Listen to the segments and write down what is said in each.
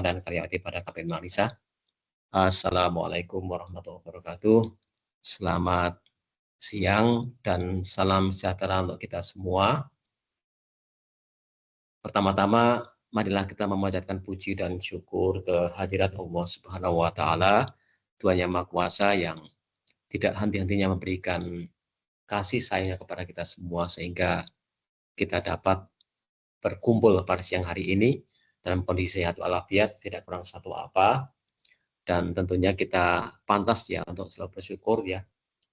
dan karyawati pada KPN Malaysia. Assalamualaikum warahmatullahi wabarakatuh. Selamat siang dan salam sejahtera untuk kita semua. Pertama-tama, marilah kita memanjatkan puji dan syukur kehadirat Allah Subhanahu wa Ta'ala, Tuhan Yang Maha Kuasa yang tidak henti-hentinya memberikan kasih sayangnya kepada kita semua, sehingga kita dapat berkumpul pada siang hari ini dalam kondisi sehat walafiat, tidak kurang satu apa, dan tentunya kita pantas ya untuk selalu bersyukur ya.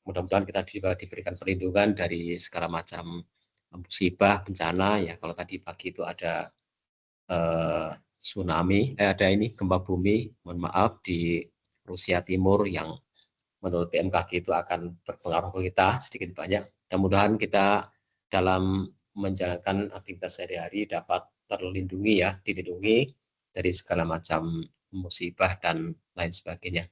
Mudah-mudahan kita juga diberikan perlindungan dari segala macam musibah, bencana ya. Kalau tadi pagi itu ada tsunami, ada ini gempa bumi, mohon maaf, di Rusia Timur yang menurut BMKG itu akan berpengaruh ke kita sedikit banyak. Mudah-mudahan kita dalam menjalankan aktivitas sehari-hari dapat terlindungi ya, dilindungi dari segala macam musibah dan lain sebagainya.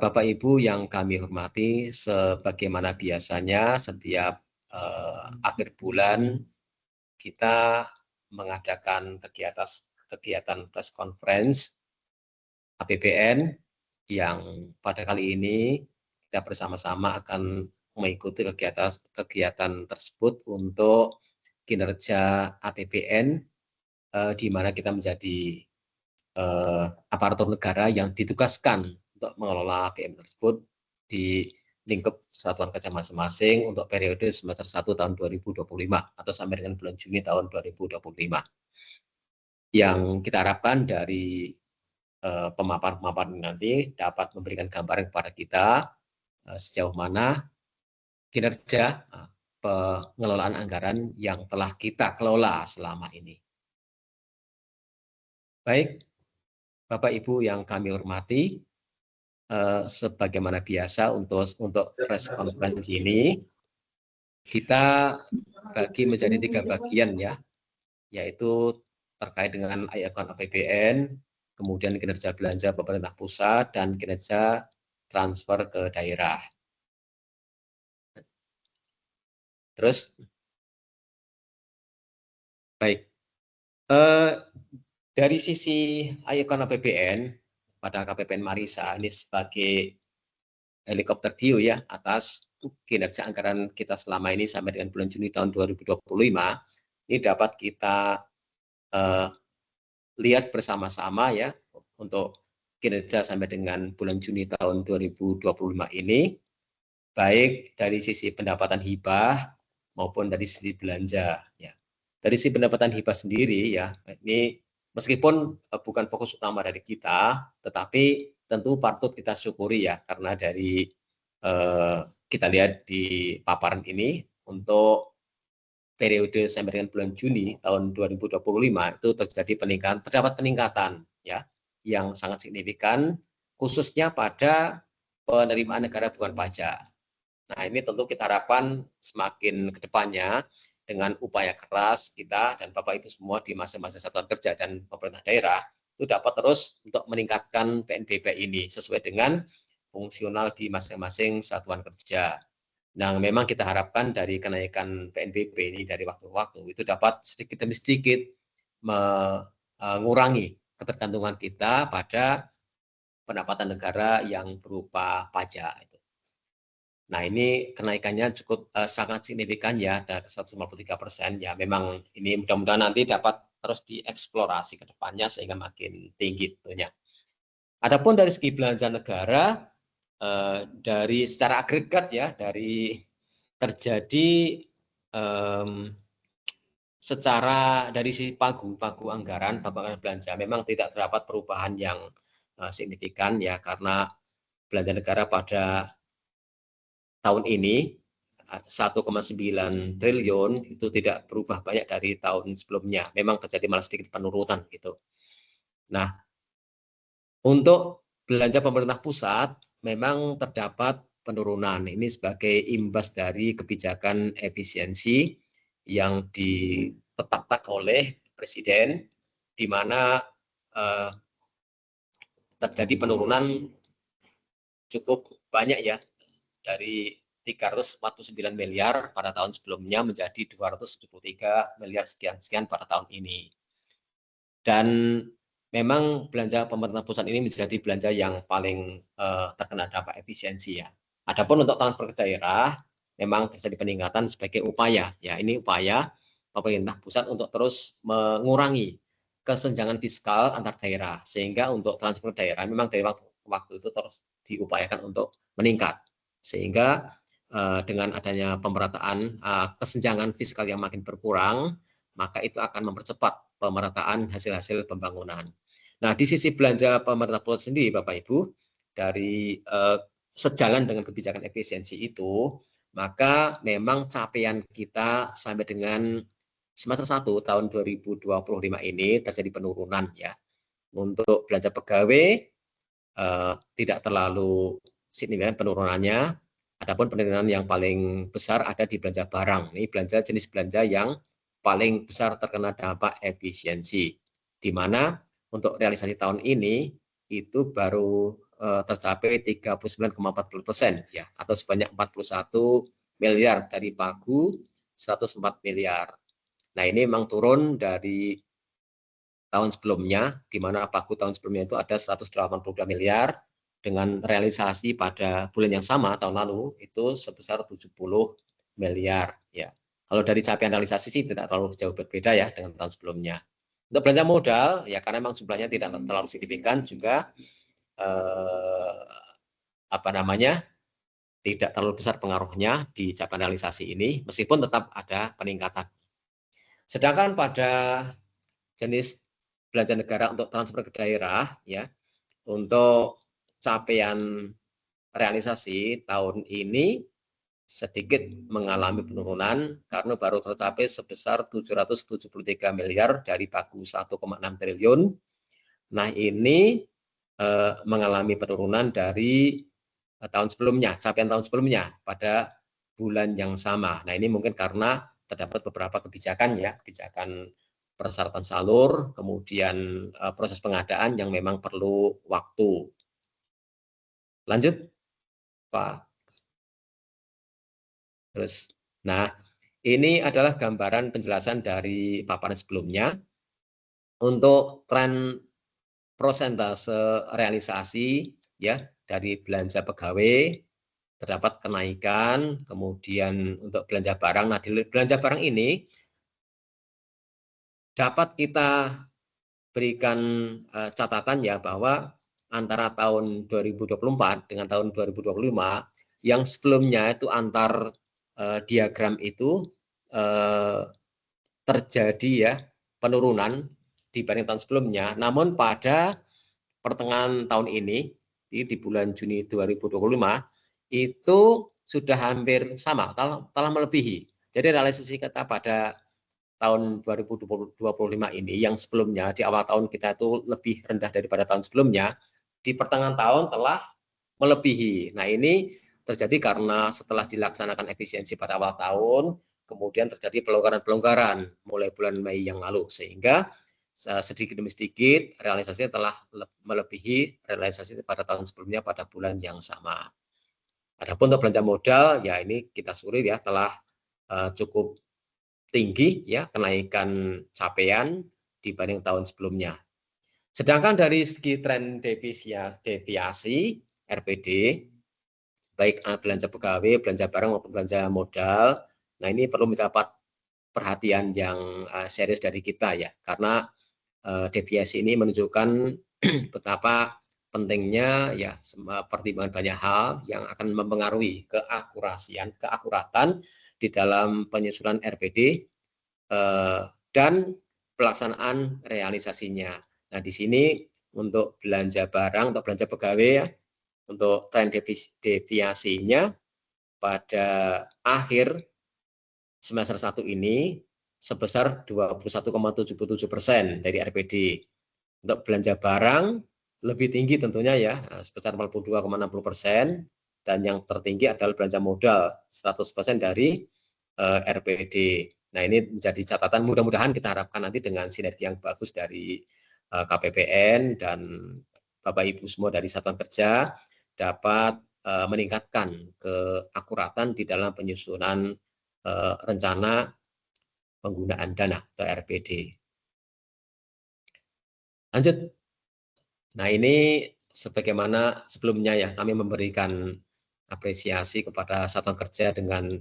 Bapak Ibu yang kami hormati, sebagaimana biasanya setiap akhir bulan kita mengadakan kegiatan press conference APBN yang pada kali ini kita bersama-sama akan mengikuti kegiatan tersebut untuk kinerja APBN, di mana kita menjadi aparatur negara yang ditugaskan untuk mengelola APBN tersebut di lingkup satuan kerja masing-masing untuk periode semester 1 tahun 2025 atau sampai dengan bulan Juni tahun 2025. Yang kita harapkan dari pemaparan nanti dapat memberikan gambaran kepada kita sejauh mana kinerja pengelolaan anggaran yang telah kita kelola selama ini. Baik, Bapak Ibu yang kami hormati, sebagaimana biasa untuk press conference ini kita bagi menjadi 3 bagian ya, yaitu terkait dengan account APBN, kemudian kinerja belanja pemerintah pusat, dan kinerja transfer ke daerah. Terus, baik, dari sisi account APBN pada KPPN Marisa ini sebagai helikopter view ya atas kinerja anggaran kita selama ini sampai dengan bulan Juni tahun 2025, ini dapat kita lihat bersama-sama ya untuk kinerja sampai dengan bulan Juni tahun 2025 ini, baik dari sisi pendapatan hibah maupun dari sisi belanja ya. Dari sisi pendapatan hibah sendiri ya, ini meskipun bukan fokus utama dari kita, tetapi tentu patut kita syukuri ya, karena dari kita lihat di paparan ini untuk periode sampai dengan bulan Juni tahun 2025 itu terdapat peningkatan ya yang sangat signifikan, khususnya pada penerimaan negara bukan pajak. Nah, ini tentu kita harapkan semakin ke depannya dengan upaya keras kita dan Bapak Ibu semua di masing-masing satuan kerja dan pemerintah daerah itu dapat terus untuk meningkatkan PNBP ini sesuai dengan fungsional di masing-masing satuan kerja. Nah, memang kita harapkan dari kenaikan PNBP ini dari waktu ke waktu itu dapat sedikit demi sedikit mengurangi ketergantungan kita pada pendapatan negara yang berupa pajak. Nah, ini kenaikannya cukup sangat signifikan ya, dari 153% ya. Memang ini mudah-mudahan nanti dapat terus dieksplorasi ke depannya sehingga makin tinggi tentunya. Adapun dari segi belanja negara, dari secara agregat ya, dari terjadi secara dari sisi pagu anggaran belanja memang tidak terdapat perubahan yang signifikan ya, karena belanja negara pada tahun ini 1,9 triliun itu tidak berubah banyak dari tahun sebelumnya. Memang terjadi malah sedikit penurunan gitu. Nah, untuk belanja pemerintah pusat memang terdapat penurunan. Ini sebagai imbas dari kebijakan efisiensi yang ditetapkan oleh Presiden, di mana terjadi penurunan cukup banyak ya, dari 349 miliar pada tahun sebelumnya menjadi 273 miliar sekian-sekian pada tahun ini. Dan memang belanja pemerintah pusat ini menjadi belanja yang paling terkena dampak efisiensi ya. Adapun untuk transfer ke daerah memang terjadi peningkatan sebagai upaya ya, ini upaya pemerintah pusat untuk terus mengurangi kesenjangan fiskal antar daerah, sehingga untuk transfer daerah memang dari waktu ke waktu itu terus diupayakan untuk meningkat, sehingga dengan adanya pemerataan kesenjangan fiskal yang makin berkurang, maka itu akan mempercepat pemerataan hasil-hasil pembangunan. Nah, di sisi belanja pemerintah pusat sendiri, Bapak Ibu, dari sejalan dengan kebijakan efisiensi itu, maka memang capaian kita sampai dengan semester 1 tahun 2025 ini terjadi penurunan ya. Untuk belanja pegawai tidak terlalu signifikan penurunannya. Adapun penurunan yang paling besar ada di belanja barang. Ini belanja jenis belanja yang paling besar terkena dampak efisiensi. Di mana untuk realisasi tahun ini itu baru tercapai 39,40% ya, atau sebanyak 41 miliar dari pagu 104 miliar. Nah, ini memang turun dari tahun sebelumnya, di mana pagu tahun sebelumnya itu ada 182 miliar, dengan realisasi pada bulan yang sama tahun lalu itu sebesar 70 miliar ya. Kalau dari capaian realisasi sih tidak terlalu jauh berbeda ya dengan tahun sebelumnya. Untuk belanja modal ya, karena memang jumlahnya tidak terlalu signifikan juga tidak terlalu besar pengaruhnya di capaian realisasi ini, meskipun tetap ada peningkatan. Sedangkan pada jenis belanja negara untuk transfer ke daerah ya, untuk capaian realisasi tahun ini sedikit mengalami penurunan karena baru tercapai sebesar 773 miliar dari pagu 1,6 triliun. Nah, ini mengalami penurunan dari tahun sebelumnya, capaian tahun sebelumnya pada bulan yang sama. Nah, ini mungkin karena terdapat beberapa kebijakan ya, kebijakan persyaratan salur, kemudian proses pengadaan yang memang perlu waktu. Lanjut, Pak. Terus, nah ini adalah gambaran penjelasan dari paparan sebelumnya. Untuk tren prosentase realisasi ya dari belanja pegawai terdapat kenaikan, kemudian untuk belanja barang. Nah, di belanja barang ini dapat kita berikan catatan ya, bahwa antara tahun 2024 dengan tahun 2025 yang sebelumnya itu antar diagram itu terjadi ya penurunan dibanding tahun sebelumnya. Namun pada pertengahan tahun ini di bulan Juni 2025 itu sudah hampir sama, telah melebihi. Jadi realisasi kita pada tahun 2025 ini yang sebelumnya di awal tahun kita itu lebih rendah daripada tahun sebelumnya, di pertengahan tahun telah melebihi. Nah, ini terjadi karena setelah dilaksanakan efisiensi pada awal tahun, kemudian terjadi pelonggaran-pelonggaran mulai bulan Mei yang lalu, sehingga sedikit demi sedikit realisasinya telah melebihi realisasi pada tahun sebelumnya pada bulan yang sama. Adapun untuk belanja modal, ya ini kita suri ya telah cukup tinggi ya kenaikan capaian dibanding tahun sebelumnya. Sedangkan dari segi tren deviasi RPD, baik belanja pegawai, belanja barang maupun belanja modal, nah ini perlu mendapat perhatian yang serius dari kita ya, karena deviasi ini menunjukkan betapa pentingnya ya pertimbangan banyak hal yang akan mempengaruhi keakuratan di dalam penyusunan RPD dan pelaksanaan realisasinya. Nah, di sini untuk belanja barang atau belanja pegawai ya, untuk tren deviasinya pada akhir semester 1 ini sebesar 21,77% dari RPD. Untuk belanja barang lebih tinggi tentunya ya, sebesar 42,60%, dan yang tertinggi adalah belanja modal 100% dari RPD. Nah, ini menjadi catatan, mudah-mudahan kita harapkan nanti dengan sinergi yang bagus dari KPPN dan Bapak Ibu semua dari Satuan Kerja dapat meningkatkan keakuratan di dalam penyusunan rencana penggunaan dana atau RPD. Lanjut. Nah, ini sebagaimana sebelumnya ya, kami memberikan apresiasi kepada satuan kerja dengan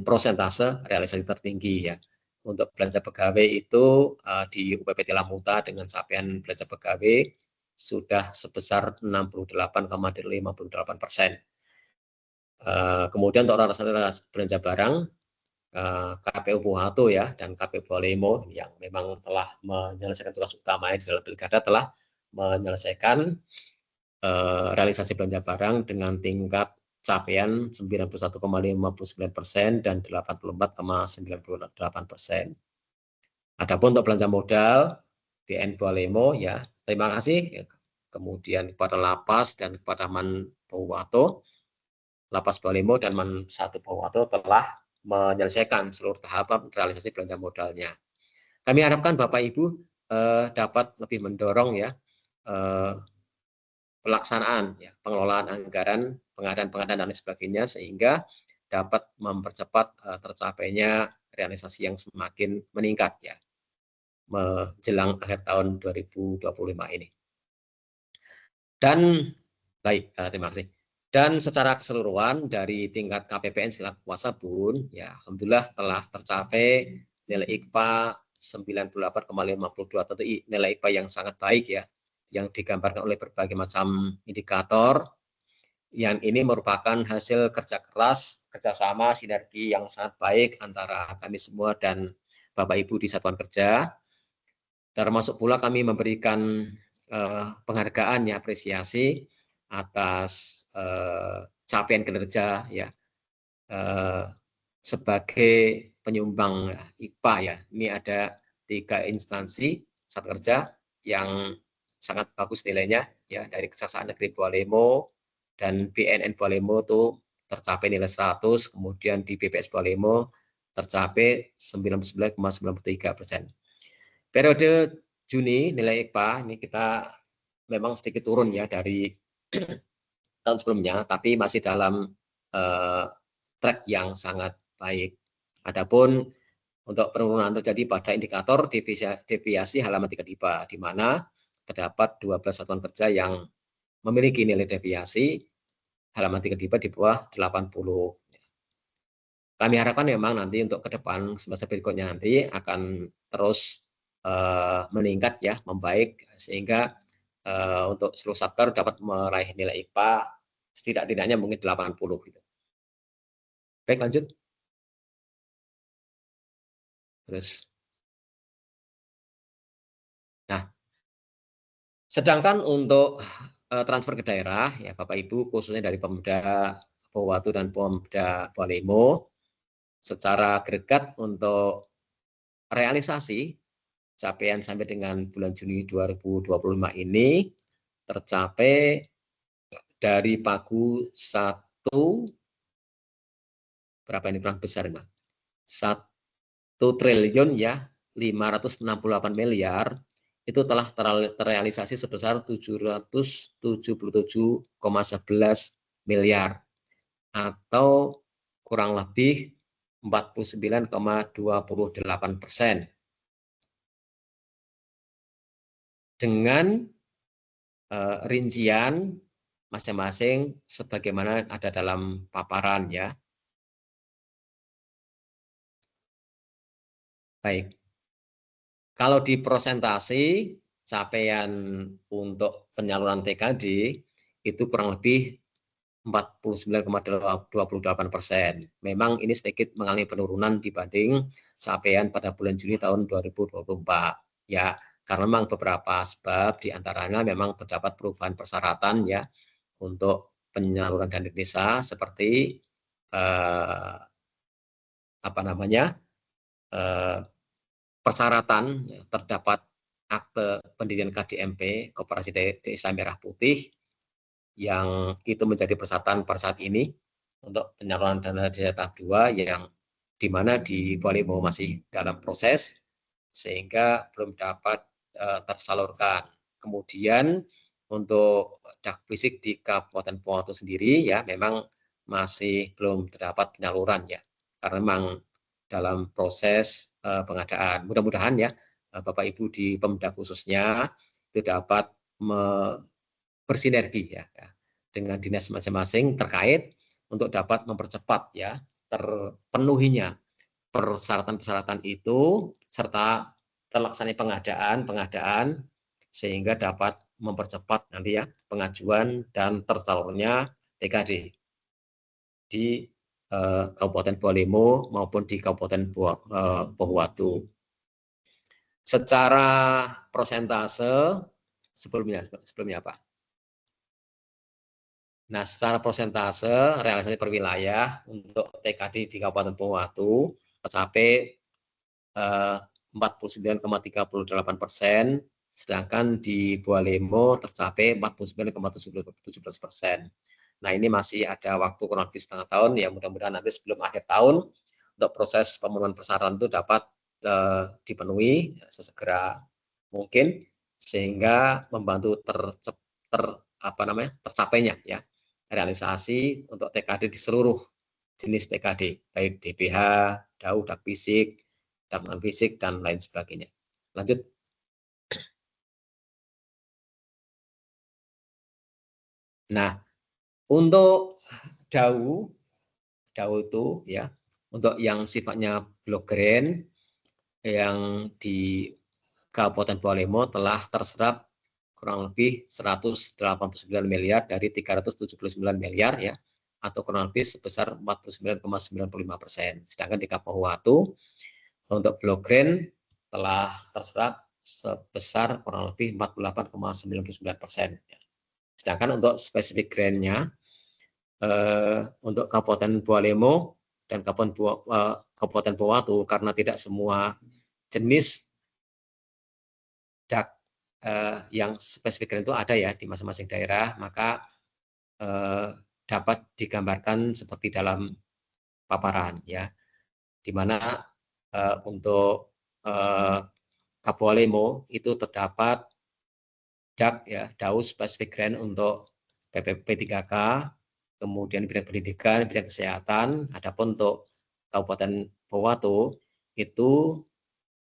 prosentase realisasi tertinggi ya. Untuk belanja pegawai itu di UPPT Lamuta dengan capaian belanja pegawai sudah sebesar 68,58%. Kemudian untuk realisasi belanja barang, KPU Pohato ya dan KPU Balemo yang memang telah menyelesaikan tugas utamanya di dalam pilkada telah menyelesaikan realisasi belanja barang dengan tingkat capaian 91,59% dan 84,98%. Adapun untuk belanja modal BN Balemo ya, terima kasih kemudian kepada Lapas dan kepada Man Pohato, Lapas Balemo dan Man 1 Pohato telah menyelesaikan seluruh tahapan realisasi belanja modalnya. Kami harapkan Bapak Ibu dapat lebih mendorong ya pelaksanaan ya, pengelolaan anggaran, pengadaan dan lain sebagainya sehingga dapat mempercepat tercapainya realisasi yang semakin meningkat ya menjelang akhir tahun 2025 ini. Dan baik, terima kasih. Dan secara keseluruhan dari tingkat KPPN selaku kuasa BUN, ya alhamdulillah telah tercapai nilai IKPA 98,52 atau nilai IKPA yang sangat baik ya, yang digambarkan oleh berbagai macam indikator. Yang ini merupakan hasil kerja keras, kerjasama, sinergi yang sangat baik antara kami semua dan Bapak Ibu di Satuan Kerja. Termasuk pula kami memberikan penghargaan ya, apresiasi atas capaian kinerja ya sebagai penyumbang IKPA ya. Ini ada 3 instansi Satuan Kerja yang sangat bagus nilainya ya, dari Kejaksaan Negeri Balemo dan BNN Balemo itu tercapai nilai 100, kemudian di BPS Balemo tercapai 99,93%. Periode Juni nilai IKPA ini kita memang sedikit turun ya dari tahun sebelumnya, tapi masih dalam track yang sangat baik. Adapun untuk penurunan terjadi pada indikator deviasi halaman 3 DIPA, di mana terdapat 12 satuan kerja yang memiliki nilai deviasi halaman 3 DIPA di bawah 80. Kami harapkan memang nanti untuk ke depan semester berikutnya nanti akan terus meningkat ya, membaik sehingga untuk seluruh sektor dapat meraih nilai IKPA setidak-tidaknya mungkin 80 gitu. Baik, lanjut. Terus. Nah, sedangkan untuk transfer ke daerah ya Bapak Ibu khususnya dari Pemda Pohato dan Pemda Balemo secara agregat untuk realisasi capaian sampai dengan bulan Juni 2025 ini tercapai dari Pagu 1 berapa ini kurang besar Mbak? 1 triliun ya 568 miliar itu telah terrealisasi sebesar 777,11 miliar atau kurang lebih 49,28%. Dengan rincian masing-masing sebagaimana ada dalam paparan ya. Baik. Kalau di prosentasi capaian untuk penyaluran TKD itu kurang lebih 49,28%. Memang ini sedikit mengalami penurunan dibanding capaian pada bulan Juni tahun 2024. Ya, karena memang beberapa sebab diantaranya memang terdapat perubahan persyaratan ya untuk penyaluran dana desa seperti persyaratan ya, terdapat akte pendirian KDMP Koperasi Desa Merah Putih yang itu menjadi persyaratan pada saat ini untuk penyaluran dana desa tahap 2 yang di mana di Balemo masih dalam proses sehingga belum dapat tersalurkan. Kemudian untuk dak fisik di Kabupaten Pohato sendiri ya memang masih belum terdapat penyaluran ya karena memang dalam proses pengadaan. Mudah-mudahan ya Bapak Ibu di Pemda khususnya itu dapat bersinergi ya dengan dinas masing-masing terkait untuk dapat mempercepat ya terpenuhinya persyaratan-persyaratan itu serta terlaksananya pengadaan sehingga dapat mempercepat nanti ya pengajuan dan tersalurnya TKD di Kabupaten Bawalemo maupun di Kabupaten Pohuwatu. Secara persentase sebelumnya Pak. Nah, secara persentase realisasi per wilayah untuk TKD di Kabupaten Pohuwatu mencapai 49,38%, sedangkan di Bawalemo tercapai 49,17%. Nah, ini masih ada waktu kurang lebih setengah tahun, ya mudah-mudahan nanti sebelum akhir tahun untuk proses pemenuhan persyaratan itu dapat dipenuhi sesegera mungkin sehingga membantu tercapainya ya realisasi untuk TKD di seluruh jenis TKD baik DPH, DAU, dak fisik, dak non fisik dan lain sebagainya. Lanjut. Nah, untuk DAU itu ya untuk yang sifatnya blok grant yang di Kabupaten Bawalemo telah terserap kurang lebih 189 miliar dari 379 miliar ya atau kurang lebih sebesar 49,95%. Sedangkan di Pohuwatu untuk blok grant telah terserap sebesar kurang lebih 48,99%. Sedangkan untuk spesifik grant-nya untuk Kabupaten Bawalemo dan Kabupaten Pohuwatu karena tidak semua jenis dak yang spesifik grant itu ada ya di masing-masing daerah, maka dapat digambarkan seperti dalam paparan ya, di mana untuk Bawalemo itu terdapat dak ya DAU spesifik grant untuk PPP 3K, kemudian bidang pendidikan, bidang kesehatan. Adapun untuk Kabupaten Pohuwatu itu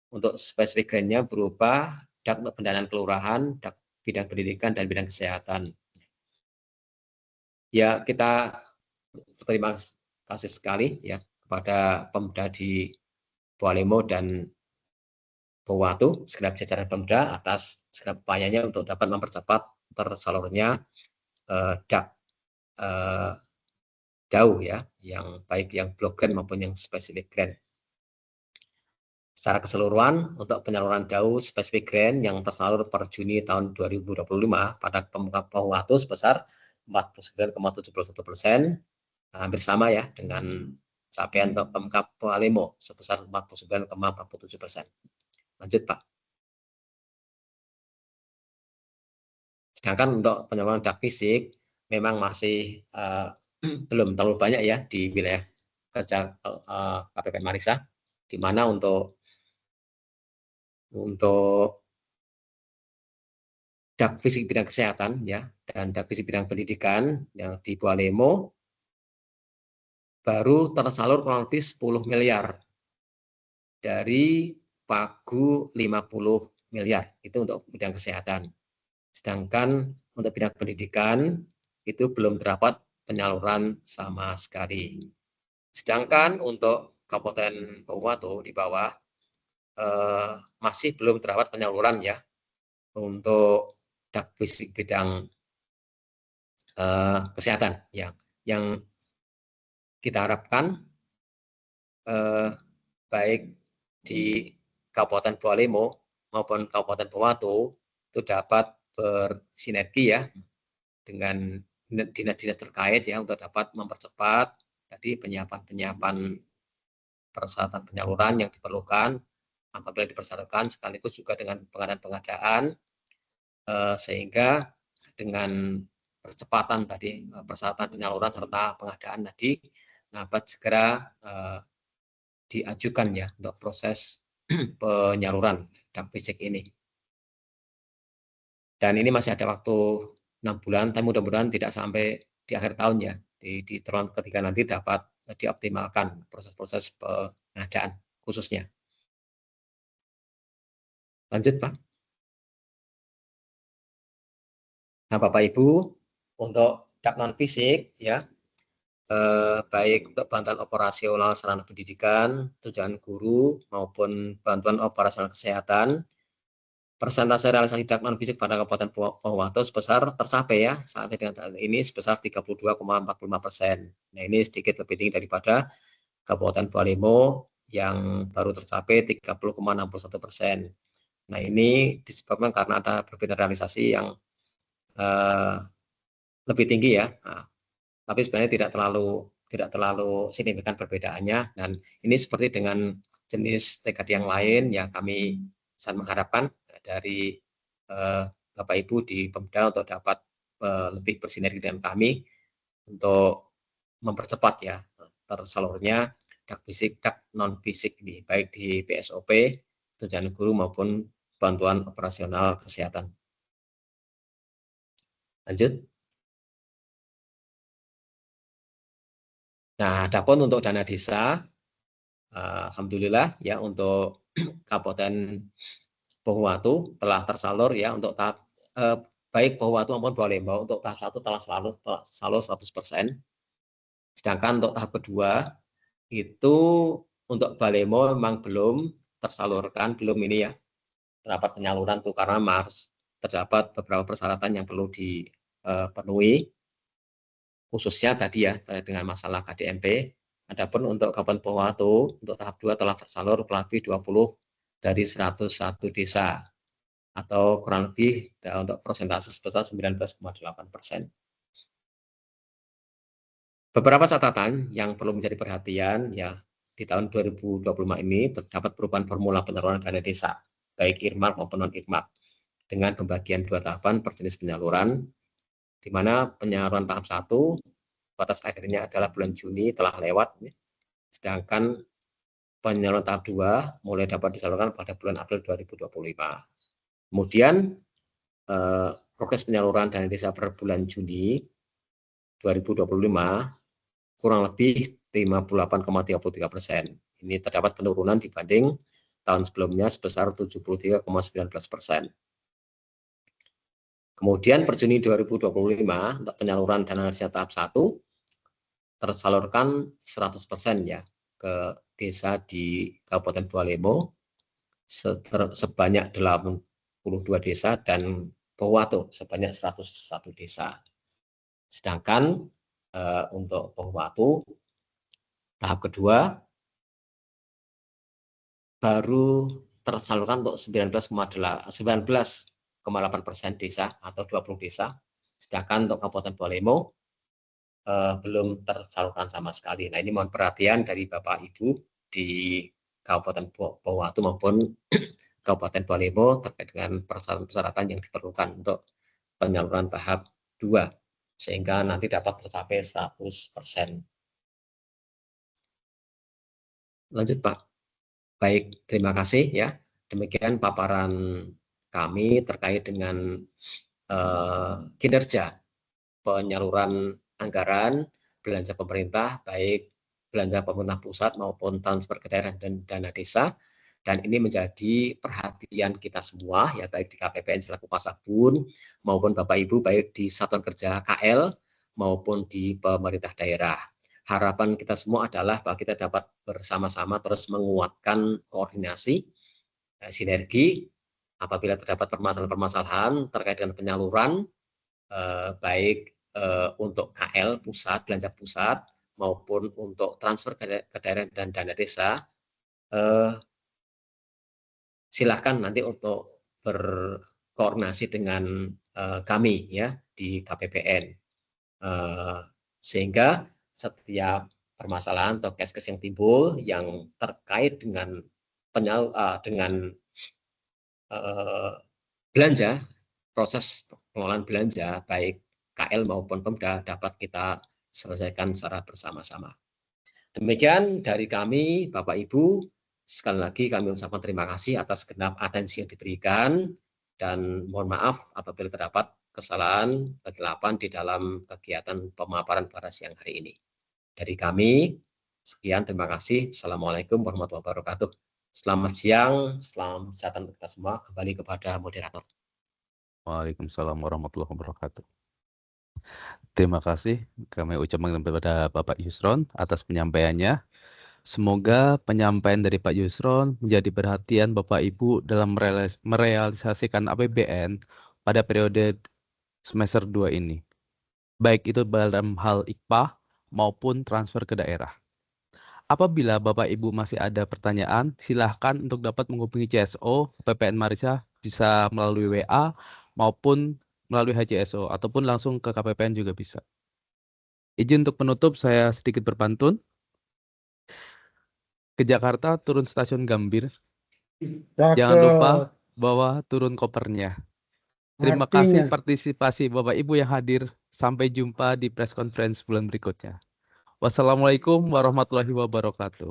untuk spesifik grant-nya berupa dak untuk pendanaan kelurahan, dak bidang pendidikan dan bidang kesehatan. Ya, kita berterima kasih sekali ya kepada Pemda di Bawalemo dan Pohuwatu, segenap jajaran Pemda atas segenap upayanya untuk dapat mempercepat tersalurnya dak DAU ya, yang baik yang blok grant maupun yang spesifik grant. Secara keseluruhan untuk penyaluran DAU spesifik grant yang tersalur per Juni tahun 2025 pada Pemkab Pohuwatu sebesar 49,71%, hampir sama ya dengan capaian untuk Pemkab Bawalemo sebesar 49,47%. Lanjut Pak. Sedangkan untuk penyaluran dak fisik memang masih belum terlalu banyak ya di wilayah kerja KPPN Marisa, di mana untuk dak fisik bidang kesehatan ya dan dak fisik bidang pendidikan yang di Bawalemo baru tersalur kurang lebih 10 miliar dari pagu 50 miliar itu untuk bidang kesehatan. Sedangkan untuk bidang pendidikan itu belum terdapat penyaluran sama sekali. Sedangkan untuk Kabupaten Pohuwatu di bawah masih belum terdapat penyaluran ya untuk dak fisik bidang kesehatan yang kita harapkan baik di Kabupaten Bawalemo maupun Kabupaten Pohuwatu itu dapat bersinergi ya dengan dinas-dinas terkait ya untuk dapat mempercepat tadi penyiapan persyaratan penyaluran yang diperlukan apabila dipersyaratkan sekaligus juga dengan pengadaan sehingga dengan percepatan tadi persyaratan penyaluran serta pengadaan tadi dapat segera diajukan ya untuk proses penyaluran dak fisik ini. Dan ini masih ada waktu 6 bulan, tapi mudah-mudahan tidak sampai di akhir tahun ya. Di triwulan ketiga nanti dapat dioptimalkan proses-proses pengadaan khususnya. Lanjut, Pak. Nah, Bapak Ibu, untuk DAP non fisik ya, baik untuk bantuan operasional sarana pendidikan, tunjangan guru maupun bantuan operasional kesehatan, persentase realisasi DAP non fisik pada Kabupaten Pohuwato sebesar tercapai ya saat ini sebesar 32,45%. Nah, ini sedikit lebih tinggi daripada Kabupaten Bawalemo yang baru tercapai 30,61%. Nah, ini disebabkan karena ada perbedaan realisasi yang lebih tinggi ya. Nah, tapi sebenarnya tidak terlalu signifikan perbedaannya, dan ini seperti dengan jenis TKD yang lain ya, kami sangat mengharapkan dari Bapak Ibu di Pemda untuk dapat lebih bersinergi dengan kami untuk mempercepat ya tersalurnya DAP fisik, DAP non fisik ini, baik di PSOP, tunjangan guru maupun bantuan operasional kesehatan. Lanjut. Nah, adapun untuk dana desa, alhamdulillah ya untuk Kabupaten Pohuwato telah tersalur ya untuk tahap baik Pohuwato maupun Bawalemo untuk tahap 1 telah salur 100%. Sedangkan untuk tahap kedua itu untuk Bawalemo memang belum tersalurkan, belum ini ya, terdapat penyaluran tuh karena terdapat beberapa persyaratan yang perlu dipenuhi, khususnya tadi ya dengan masalah KDMP. Adapun untuk Kabupaten Pohuwato untuk tahap 2 telah tersalur kurang lebih 20 dari 101 desa atau kurang lebih untuk persentase sebesar 19,8%. Beberapa catatan yang perlu menjadi perhatian ya, di tahun 2025 ini terdapat perubahan formula penyaluran dana desa, baik earmark maupun non-earmark, dengan pembagian 2 tahapan per jenis penyaluran, di mana penyaluran tahap 1 batas akhirnya adalah bulan Juni telah lewat, sedangkan penyaluran tahap 2 mulai dapat disalurkan pada bulan April 2025. Kemudian progres penyaluran dana desa per bulan Juni 2025 kurang lebih 58,33%. Ini terdapat penurunan dibanding tahun sebelumnya sebesar 73,19%. Kemudian per Juni 2025 untuk penyaluran dana desa tahap 1 tersalurkan 100% ya ke desa di Kabupaten Bawalemo sebanyak 82 desa dan Pohuwato sebanyak 101 desa. Sedangkan untuk Pohuwato tahap kedua baru tersalurkan untuk 19,8% desa atau 20 desa. Sedangkan untuk Kabupaten Bawalemo belum tersalurkan sama sekali. Nah, ini mohon perhatian dari Bapak Ibu di Kabupaten Pohuwato maupun Kabupaten Bawalemo terkait dengan persyaratan yang diperlukan untuk penyaluran tahap 2 sehingga nanti dapat tercapai 100%. Lanjut, Pak. Baik, terima kasih ya. Demikian paparan kami terkait dengan kinerja penyaluran anggaran belanja pemerintah, baik belanja pemerintah pusat maupun transfer ke daerah dan dana desa. Dan ini menjadi perhatian kita semua, ya baik di KPPN selaku Pasabun maupun Bapak Ibu baik di Satuan Kerja KL maupun di pemerintah daerah. Harapan kita semua adalah bahwa kita dapat bersama-sama terus menguatkan koordinasi, sinergi apabila terdapat permasalahan-permasalahan terkait dengan penyaluran baik untuk KL pusat, belanja pusat maupun untuk transfer ke daerah dan dana desa, silakan nanti untuk berkoordinasi dengan kami ya di KPPN, sehingga setiap permasalahan atau case-case yang timbul yang terkait dengan belanja, proses pengelolaan belanja baik KL maupun Pemda dapat kita selesaikan secara bersama-sama. Demikian dari kami, Bapak Ibu. Sekali lagi kami ucapkan terima kasih atas genap atensi yang diberikan dan mohon maaf apabila terdapat kesalahan, kegelapan di dalam kegiatan pemaparan pada siang hari ini. Dari kami, sekian terima kasih. Assalamualaikum warahmatullahi wabarakatuh. Selamat siang, salam sejahtera untuk kita semua. Kembali kepada moderator. Waalaikumsalam warahmatullahi wabarakatuh. Terima kasih kami ucapkan kepada Bapak Yusron atas penyampaiannya. Semoga penyampaian dari Pak Yusron menjadi perhatian Bapak Ibu dalam merealisasikan APBN pada periode semester 2 ini. Baik itu dalam hal IKPA maupun transfer ke daerah. Apabila Bapak Ibu masih ada pertanyaan, silahkan untuk dapat menghubungi CSO PPN Marisa bisa melalui WA maupun melalui HCSO ataupun langsung ke KPPN juga bisa. Izin untuk penutup, saya sedikit berpantun. Ke Jakarta turun stasiun Gambir. Jangan lupa bawa turun kopernya. Terima kasih partisipasi Bapak Ibu yang hadir. Sampai jumpa di press conference bulan berikutnya. Wassalamualaikum warahmatullahi wabarakatuh.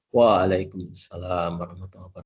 Waalaikumsalam warahmatullahi wabarakatuh.